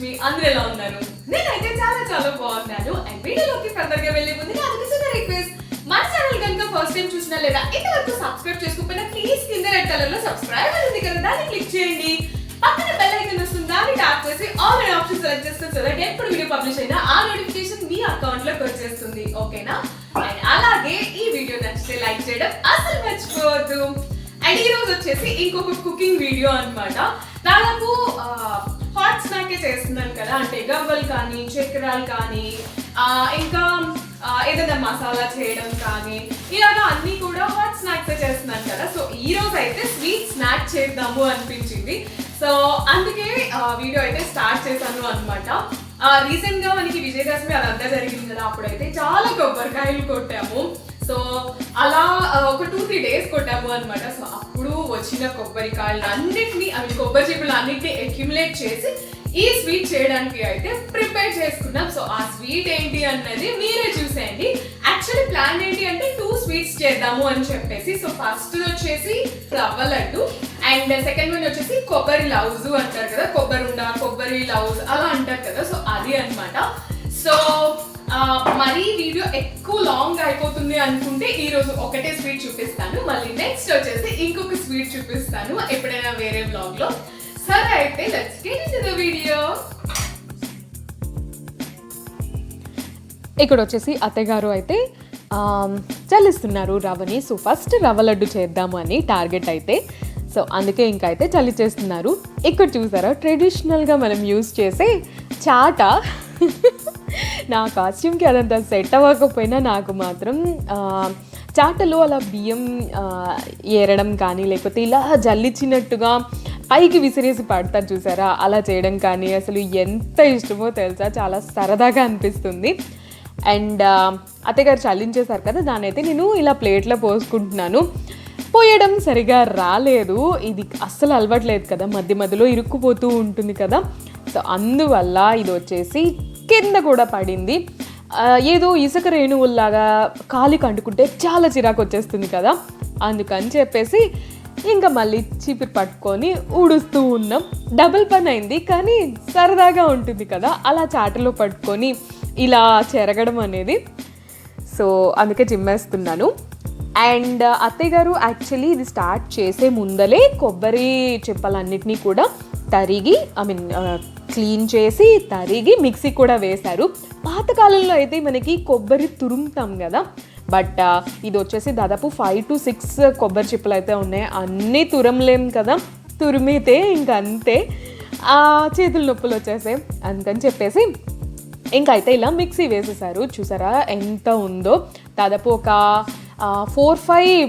దివ్యలక్ష్మి అందరూ ఎలా ఉన్నారు? నేనైతే చాలా బాగున్నాను. అండ్ వీడియోలోకి ఫర్దర్గా వెళ్ళే ముందు నాకు చిన్న రిక్వెస్ట్, మన ఛానల్ కనుక ఫస్ట్ టైం చూసినా లేదా ఇంతవరకు సబ్స్క్రైబ్ చేసుకోకపోయినా ప్లీజ్ కింద రెడ్ కలర్ లో సబ్స్క్రైబ్ అని ఉంది కదా, దాన్ని క్లిక్ చేయండి. పక్కన బెల్ ఐకాన్ వస్తుంది, దాన్ని ట్యాప్ చేసి ఆల్ అనే ఆప్షన్ సెలెక్ట్ చేసుకొని సో దట్ ఎప్పుడు వీడియో పబ్లిష్ అయినా ఆ నోటిఫికేషన్ మీ అకౌంట్ లోకి వచ్చేస్తుంది. ఓకేనా? అండ్ అలాగే ఈ వీడియో నచ్చితే లైక్ చేయడం అసలు మర్చిపోవద్దు. అండ్ ఈ రోజు వచ్చేసి ఇంకొక కుకింగ్ వీడియో అన్నమాట. దాదాపు హాట్ స్నాకే చేస్తున్నాను కదా, అంటే గవ్వలు కానీ చక్రాలు కానీ ఇంకా ఏదైనా మసాలా చేయడం కానీ ఇలాగా అన్ని కూడా హాట్ స్నాక్స్ చేస్తున్నాను కదా. సో ఈ రోజు అయితే స్వీట్ స్నాక్ చేద్దాము అనిపించింది. సో అందుకే వీడియో అయితే స్టార్ట్ చేశాను అనమాట. రీసెంట్ గా మనకి విజయదశమి అదంతా జరిగింది కదా, అప్పుడైతే చాలా కొబ్బరికాయలు కొట్టాము. సో అలా ఒక 2-3 days కొట్టాము అనమాట. సో అప్పుడు వచ్చిన కొబ్బరికాయలు అన్నిటినీ కొబ్బరి చిప్పలు అన్నిటినీ అక్యుములేట్ చేసి ఈ స్వీట్ చేయడానికి అయితే ప్రిపేర్ చేసుకున్నాం. సో ఆ స్వీట్ ఏంటి అన్నది మీరే చూసేయండి. యాక్చువల్లీ ప్లాన్ ఏంటి అంటే 2 స్వీట్స్ చేద్దాము అని చెప్పేసి. సో ఫస్ట్ వచ్చేసి రవ్వ లడ్డు అండ్ సెకండ్ వన్ వచ్చేసి కొబ్బరి లవ్స్ అంటారు కదా, కొబ్బరి ఉండ కొబ్బరి లవ్స్ అలా అంటారు కదా. సో అది అన్నమాట. సో మరీ వీడియో ఎక్కువ లాంగ్ అయిపోతుంది అనుకుంటే ఈ రోజు ఒకటే స్వీట్ చూపిస్తాను, మళ్ళీ నెక్స్ట్ వచ్చేసి ఇంకొక స్వీట్ చూపిస్తాను ఎప్పుడైనా వేరే వ్లాగ్ లో. సరే అయితే let's get into the video. ఇక్కడ వచ్చేసి అత్తగారు అయితే చల్లిస్తున్నారు రవ్వని. సో ఫస్ట్ రవ్వ లడ్డు చేద్దాము అని టార్గెట్ అయితే. సో అందుకే ఇంకా అయితే చల్లి చేస్తున్నారు. ఇక్కడ చూసారా ట్రెడిషనల్గా మనం యూజ్ చేసే చాట. నా కాస్ట్యూమ్కి అదంతా సెట్ అవ్వకపోయినా నాకు మాత్రం చాటలో అలా బియ్యం ఏరడం కానీ లేకపోతే ఇలా జల్లిచ్చినట్టుగా పైకి విసిరేసి పడతారు చూసారా, అలా చేయడం కానీ అసలు ఎంత ఇష్టమో తెలుసా, చాలా సరదాగా అనిపిస్తుంది. అండ్ అత్తగారు చల్లించేశారు కదా, దాని అయితే నేను ఇలా ప్లేట్లో పోసుకుంటున్నాను. పోయడం సరిగా రాలేదు, ఇది అస్సలు అలవాట్లేదు కదా, మధ్య మధ్యలో ఇరుక్కుపోతూ ఉంటుంది కదా. సో అందువల్ల ఇది వచ్చేసి కింద కూడా పడింది. ఏదో ఇసుక రేణువుల్లాగా కాలికి అంటుకుంటే చాలా చిరాకు వచ్చేస్తుంది కదా, అందుకని చెప్పేసి ఇంకా మళ్ళీ చీపిరి పట్టుకొని ఊడుస్తూ ఉన్నాం. డబుల్ పని అయింది కానీ సరదాగా ఉంటుంది కదా అలా చాటలో పట్టుకొని ఇలా చెరగడం అనేది. సో అందుకే చిమ్మేస్తున్నాను. అండ్ అత్తయ్య గారు యాక్చువల్లీ ఇది స్టార్ట్ చేసే ముందలే కొబ్బరి చిప్పలన్నిటినీ కూడా తరిగి క్లీన్ చేసి తరిగి మిక్సీ కూడా వేశారు. పాతకాలంలో అయితే మనకి కొబ్బరి తురుముతాం కదా, బట్ ఇది వచ్చేసి దాదాపు 5 to 6 కొబ్బరి చిప్పలు అయితే ఉన్నాయి. అన్నీ తురమలేం కదా, తురిమితే ఇంకా అంతే చేతులు నొప్పులు వచ్చేసాయి. అందుకని చెప్పేసి ఇంకా అయితే ఇలా మిక్సీ వేసేసారు. చూసారా ఎంత ఉందో, దాదాపు ఒక 4-5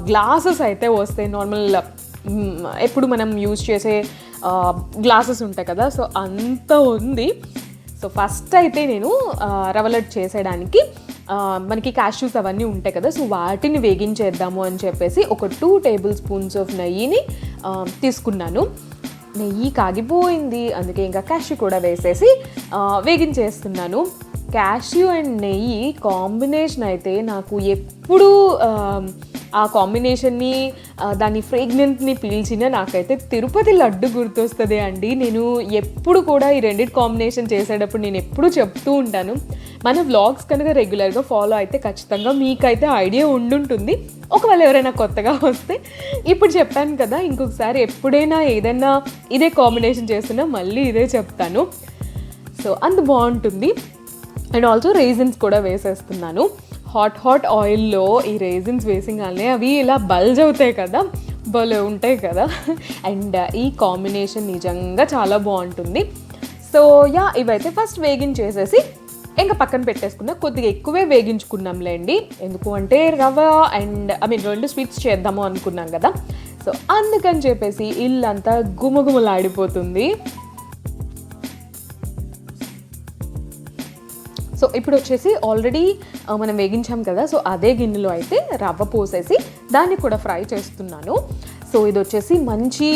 గ్లాసెస్ అయితే వస్తాయి. నార్మల్ ఎప్పుడు మనం యూజ్ చేసే గ్లాసెస్ ఉంటాయి కదా, సో అంత ఉంది. సో ఫస్ట్ అయితే నేను రవ్వ లడ్డు చేసేయడానికి మనకి క్యాష్యూస్ అవన్నీ ఉంటాయి కదా, సో వాటిని వేగించేద్దాము అని చెప్పేసి ఒక 2 tablespoons ఆఫ్ నెయ్యిని తీసుకున్నాను. నెయ్యి కాగిపోయింది, అందుకే ఇంకా క్యాష్యూ కూడా వేసేసి వేగించేస్తున్నాను. క్యాష్యూ అండ్ నెయ్యి కాంబినేషన్ అయితే నాకు ఎప్పుడు ఆ కాంబినేషన్ని దాని ఫ్రేగ్రెన్స్ని పీల్చిన నాకైతే తిరుపతి లడ్డు గుర్తొస్తుంది అండి. నేను ఎప్పుడు కూడా ఈ రెండింటి కాంబినేషన్ చేసేటప్పుడు నేను ఎప్పుడు చెప్తూ ఉంటాను, మన వ్లాగ్స్ కనుక రెగ్యులర్గా ఫాలో అయితే ఖచ్చితంగా మీకైతే ఐడియా ఉండుంటుంది. ఒకవేళ ఎవరైనా కొత్తగా వస్తే ఇప్పుడు చెప్పాను కదా, ఇంకొకసారి ఎప్పుడైనా ఏదైనా ఇదే కాంబినేషన్ చేస్తున్నా మళ్ళీ ఇదే చెప్తాను. సో అంత బాగుంటుంది. అండ్ ఆల్సో రైజిన్స్ కూడా వేసేస్తున్నాను. హాట్ ఆయిల్లో ఈ రైజిన్స్ వేసింగానే అవి ఇలా బల్జ్ అవుతాయి కదా, భలే ఉంటాయి కదా. అండ్ ఈ కాంబినేషన్ నిజంగా చాలా బాగుంటుంది. సో ఇవైతే ఫస్ట్ వేగించేసేసి ఇంకా పక్కన పెట్టేసుకున్నా. కొద్దిగా ఎక్కువే వేగించుకున్నాంలేండి, ఎందుకు అంటే రవ్వ అండ్ 2 స్వీట్స్ చేద్దాము అనుకున్నాం కదా. సో అందుకని చెప్పేసి ఇల్లంతా గుమగుమలాడిపోతుంది. సో ఇప్పుడు వచ్చేసి ఆల్రెడీ మనం వేగించాం కదా, సో అదే గిన్నెలో అయితే రవ్వ పోసేసి దాన్ని కూడా ఫ్రై చేస్తున్నాను. సో ఇది వచ్చేసి మంచి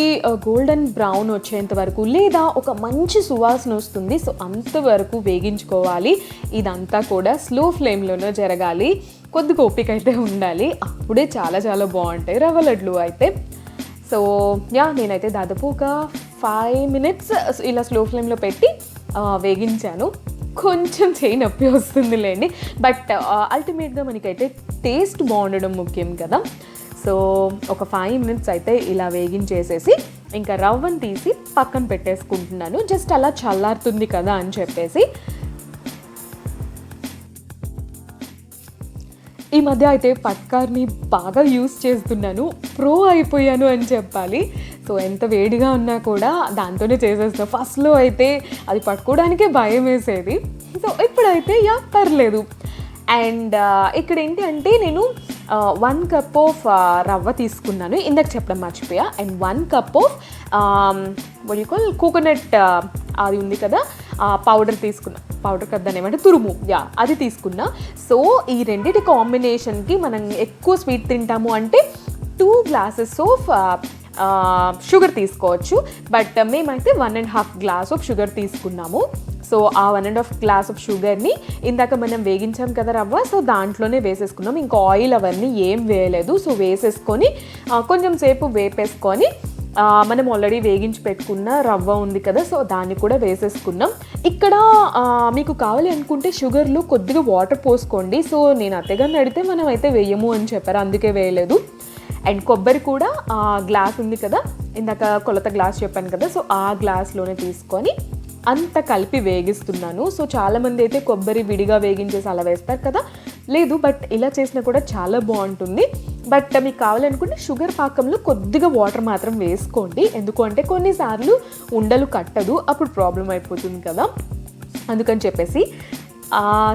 గోల్డెన్ బ్రౌన్ వచ్చేంత వరకు లేదా ఒక మంచి సువాసన వస్తుంది. సో అంతవరకు వేగించుకోవాలి. ఇదంతా కూడా స్లో ఫ్లేమ్లోనే జరగాలి. కొద్దిగా ఓపిక అయితే ఉండాలి, అప్పుడే చాలా బాగుంటాయి రవ్వ లడ్లు అయితే. సో నేనైతే దాదాపు ఒక 5 minutes ఇలా స్లో ఫ్లేమ్లో పెట్టి వేగించాను. కొంచెం చేయి నొప్పి వస్తుందిలేండి, బట్ అల్టిమేట్గా మనకైతే టేస్ట్ బాగుండడం ముఖ్యం కదా. సో ఒక 5 minutes అయితే ఇలా వేగించేసేసి ఇంకా రవ్వను తీసి పక్కన పెట్టేసుకుంటున్నాను. జస్ట్ అలా చల్లారుతుంది కదా అని చెప్పేసి. ఈ మధ్య అయితే పట్కార్ని బాగా యూస్ చేస్తున్నాను, ప్రో అయిపోయాను అని చెప్పాలి. సో ఎంత వేడిగా ఉన్నా కూడా దాంతోనే చేసేస్తాను. ఫస్ట్లో అయితే అది పట్టుకోవడానికే భయం వేసేది. సో ఇప్పుడైతే పర్లేదు. అండ్ ఇక్కడ ఏంటి అంటే నేను 1 cup ఆఫ్ రవ్వ తీసుకున్నాను, ఇందాక చెప్పడం మర్చిపోయా. అండ్ 1 cup ఆఫ్ కోకోనట్ అది ఉంది కదా, పౌడర్ తీసుకున్నా. పౌడర్ కదా ఏమంటే తురుము, అది తీసుకున్నా. సో ఈ రెండింటి కాంబినేషన్కి మనం ఎక్కువ స్వీట్ తింటాము అంటే 2 glasses ఆఫ్ షుగర్ తీసుకోవచ్చు. బట్ మేమైతే 1.5 glass ఆఫ్ షుగర్ తీసుకున్నాము. సో ఆ 1.5 glass ఆఫ్ షుగర్ని ఇందాక మనం వేగించాం కదా రవ్వ, సో దాంట్లోనే వేసేసుకున్నాం. ఇంకా ఆయిల్ అవన్నీ ఏం వేయలేదు. సో వేసేసుకొని కొంచెం సేపు వేపేసుకొని మనం ఆల్రెడీ వేగించి పెట్టుకున్న రవ్వ ఉంది కదా, సో దాన్ని కూడా వేసేసుకున్నాం. ఇక్కడ మీకు కావాలి అనుకుంటే షుగర్లో కొద్దిగా వాటర్ పోసుకోండి. సో నేను అత్తగారిని అడిగితే మనం అయితే వేయము అని చెప్పారు, అందుకే వేయలేదు. అండ్ కొబ్బరి కూడా గ్లాస్ ఉంది కదా, ఇందాక కొలత గ్లాస్ చెప్పాను కదా, సో ఆ గ్లాస్లోనే తీసుకొని అంత కలిపి వేగిస్తున్నాను. సో చాలామంది అయితే కొబ్బరి విడిగా వేగించేసి అలా వేస్తారు కదా, లేదు బట్ ఇలా చేసినా కూడా చాలా బాగుంటుంది. బట్ మీకు కావాలనుకుంటే షుగర్ పాకంలో కొద్దిగా వాటర్ మాత్రం వేసుకోండి, ఎందుకు అంటే కొన్నిసార్లు ఉండలు కట్టదు, అప్పుడు ప్రాబ్లం అయిపోతుంది కదా, అందుకని చెప్పేసి.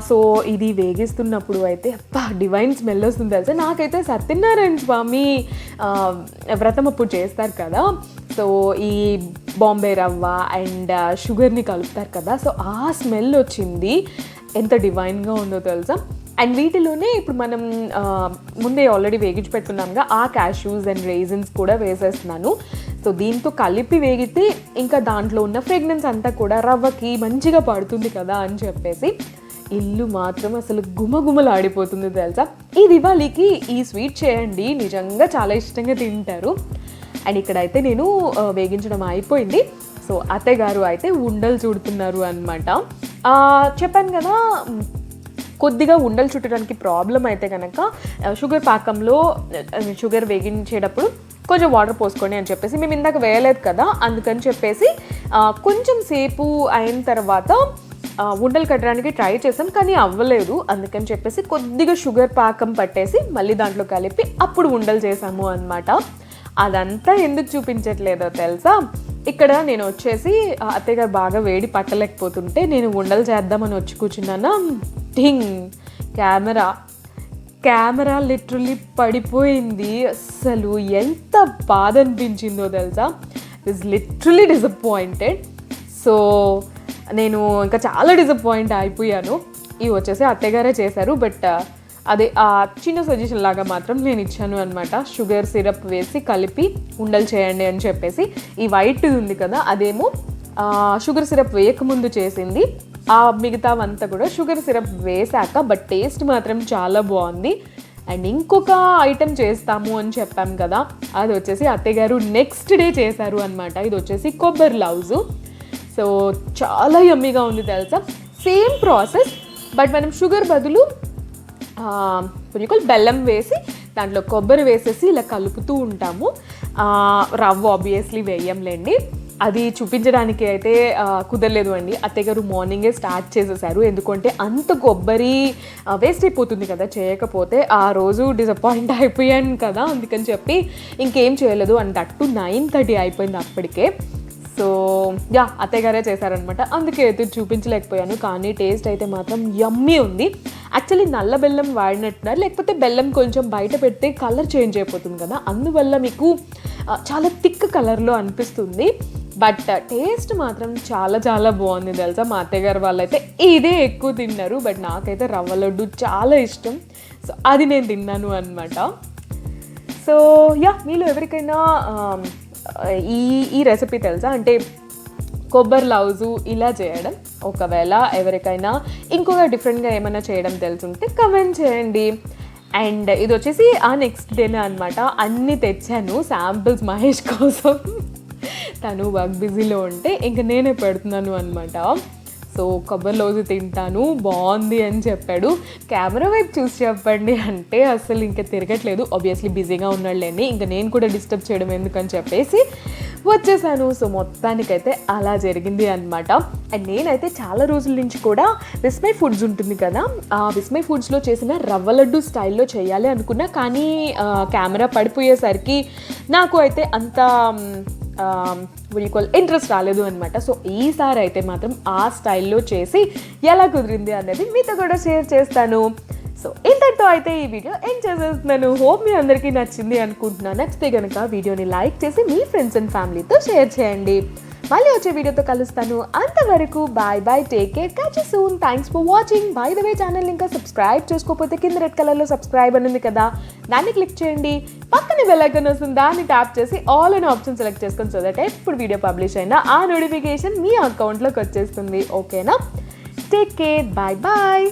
సో ఇది వేగిస్తున్నప్పుడు అయితే డివైన్ స్మెల్ వస్తుంది తెలుసా. నాకైతే సత్యనారాయణ స్వామి వ్రతం అప్పుడు చేస్తారు కదా, సో ఈ బాంబే రవ్వ అండ్ షుగర్ని కలుపుతారు కదా, సో ఆ స్మెల్ వచ్చింది. ఎంత డివైన్గా ఉందో తెలుసా. అండ్ వీటిలోనే ఇప్పుడు మనం ముందే ఆల్రెడీ వేగించి పెట్టుకున్నాంగా ఆ క్యాష్యూస్ అండ్ రైజిన్స్ కూడా వేసేస్తున్నాను. సో దీంతో కలిపి వేగితే ఇంకా దాంట్లో ఉన్న ఫ్రేగ్రెన్స్ అంతా కూడా రవ్వకి మంచిగా పడుతుంది కదా అని చెప్పేసి ఇల్లు మాత్రం అసలు గుమగుమలాడిపోతుంది తెలుసా. ఈ దివాళీకి ఈ స్వీట్ చేయండి, నిజంగా చాలా ఇష్టంగా తింటారు. అండ్ ఇక్కడైతే నేను వేగించడం అయిపోయింది. సో అత్తయ్య గారు అయితే ఉండలు చుడుతున్నారు అనమాట. చెప్పాను కదా, కొద్దిగా ఉండలు చుట్టడానికి ప్రాబ్లం అయితే కనుక షుగర్ పాకంలో షుగర్ వేగించేటప్పుడు కొంచెం వాటర్ పోసుకోండి అని చెప్పేసి, మేము ఇందాక వేయలేదు కదా, అందుకని చెప్పేసి కొంచెం సేపు అయిన తర్వాత ఉండలు కట్టడానికి ట్రై చేసాం, కానీ అవ్వలేదు. అందుకని చెప్పేసి కొద్దిగా షుగర్ పాకం పట్టేసి మళ్ళీ దాంట్లో కలిపి అప్పుడు ఉండలు చేసాము అనమాట. అదంతా ఎందుకు చూపించట్లేదో తెలుసా. ఇక్కడ నేను వచ్చేసి అత్తయ్య గారు బాగా వేడి పట్టలేకపోతుంటే నేను ఉండలు చేద్దామని వచ్చి కూర్చున్నాను. టింగ్ కెమెరా లిటరల్లీ పడిపోయింది. అసలు ఎంత బాధ అనిపించిందో తెలుసా. Is literally disappointed. సో నేను ఇంకా చాలా డిసప్పాయింట్ అయిపోయాను. ఇవి వచ్చేసి అత్తయ్య గారే చేశారు, బట్ అదే ఆ చిన్న సజెషన్ లాగా మాత్రం నేను ఇచ్చాను అనమాట. షుగర్ సిరప్ వేసి కలిపి ఉండలు చేయండి అని చెప్పేసి. ఈ వైట్ ఉంది కదా, అదేమో షుగర్ సిరప్ వేయకముందు చేసింది. ఆ మిగతావంతా కూడా షుగర్ సిరప్ వేసాక, బట్ టేస్ట్ మాత్రం చాలా బాగుంది. అండ్ ఇంకొక ఐటెం చేస్తాము అని చెప్పాం కదా, అది వచ్చేసి అత్తయ్య గారు నెక్స్ట్ డే చేశారు అనమాట. ఇది వచ్చేసి కొబ్బరి లౌజు. సో చాలా యమ్మీగా ఉంది తెలుసా. సేమ్ ప్రాసెస్, బట్ మనం షుగర్ బదులు బెల్లం వేసి దాంట్లో కొబ్బరి వేసేసి ఇలా కలుపుతూ ఉంటాము. రవ్వ ఆబ్వియస్లీ వేయంలేండి, అది చూపించడానికి అయితే కుదరలేదు అండి. అత్తయ్య గారు మార్నింగే స్టార్ట్ చేసేసారు, ఎందుకంటే అంత కొబ్బరి వేస్ట్ అయిపోతుంది కదా చేయకపోతే. ఆ రోజు డిసప్పాయింట్ అయిపోయాను కదా, అందుకని చెప్పి ఇంకేం చేయలేదు. అండ్ అట్టు 9:30 అయిపోయింది అప్పటికే. సో అత్తయ్య గారే చేశారనమాట, అందుకే అయితే చూపించలేకపోయాను. కానీ టేస్ట్ అయితే మాత్రం యమ్మీ ఉంది. యాక్చువల్లీ నల్ల బెల్లం వాడినట్టున్నారు, లేకపోతే బెల్లం కొంచెం బయట పెడితే కలర్ చేంజ్ అయిపోతుంది కదా, అందువల్ల మీకు చాలా థిక్ కలర్లో అనిపిస్తుంది. బట్ టేస్ట్ మాత్రం చాలా చాలా బాగుంది తెలుసా. మా అత్తయ్య గారు వాళ్ళైతే ఇదే ఎక్కువ తిన్నారు, బట్ నాకైతే రవ్వ లడ్డు చాలా ఇష్టం. సో అది నేను తిన్నాను అనమాట. సో మీలో ఎవరికైనా ఈ రెసిపీ తెలుసా, అంటే కొబ్బరి లౌజు ఇలా చేయడం, ఒకవేళ ఎవరికైనా ఇంకొక డిఫరెంట్గా ఏమైనా చేయడం తెలుసుంటే కమెంట్ చేయండి. అండ్ ఇది వచ్చేసి ఆ నెక్స్ట్ డేనే అనమాట. అన్నీ తెచ్చాను శాంపిల్స్ మహేష్ కోసం, తను వర్క్ బిజీలో ఉంటే ఇంక నేనే పెడుతున్నాను అనమాట. సో కొబ్బరి లౌజు తింటాను బాగుంది అని చెప్పాడు. కెమెరా వైపు చూసి చెప్పండి అంటే అసలు ఇంకా తిరగట్లేదు. ఆబ్వియస్లీ బిజీగా ఉన్నాడులేండి, ఇంకా నేను కూడా డిస్టర్బ్ చేయడం ఎందుకని చెప్పేసి వచ్చేసాను. సో మొత్తానికైతే అలా జరిగింది అనమాట. అండ్ నేనైతే చాలా రోజుల నుంచి కూడా విస్మయ్ ఫుడ్స్ ఉంటుంది కదా, ఆ విస్మయ్ ఫుడ్స్లో చేసిన రవ్వ లడ్డు స్టైల్లో చేయాలి అనుకున్నా, కానీ కెమెరా పడిపోయేసరికి నాకు అయితే అంత ఇంట్రెస్ట్ రాలేదు అనమాట. సో ఈసారి అయితే మాత్రం ఆ స్టైల్లో చేసి ఎలా కుదిరింది అనేది మీతో కూడా షేర్ చేస్తాను. సో ఇంతటితో అయితే ఈ వీడియో ఎండ్ చేసేస్తున్నాను. హోప్ మీ అందరికీ నచ్చింది అనుకుంటున్నాను. నచ్చితే కనుక వీడియోని లైక్ చేసి మీ ఫ్రెండ్స్ అండ్ ఫ్యామిలీతో షేర్ చేయండి. మళ్ళీ వచ్చే వీడియోతో కలుస్తాను. అంతవరకు bye bye, take care, catch you soon. Thanks for watching. By the way, channel ఇంకా సబ్స్క్రైబ్ చేసుకోకపోతే కింద రెడ్ కలర్లో సబ్స్క్రైబ్ అని ఉంది కదా, దాన్ని క్లిక్ చేయండి. పక్కన బెల్ ఐకాన్ వస్తుంది, దాన్ని ట్యాప్ చేసి ఆల్ అనే ఆప్షన్ సెలెక్ట్ చేసుకొని, సో దట్ ఎప్పుడు వీడియో పబ్లిష్ అయినా ఆ నోటిఫికేషన్ మీ అకౌంట్లోకి వచ్చేస్తుంది. ఓకేనా? Take care, bye bye.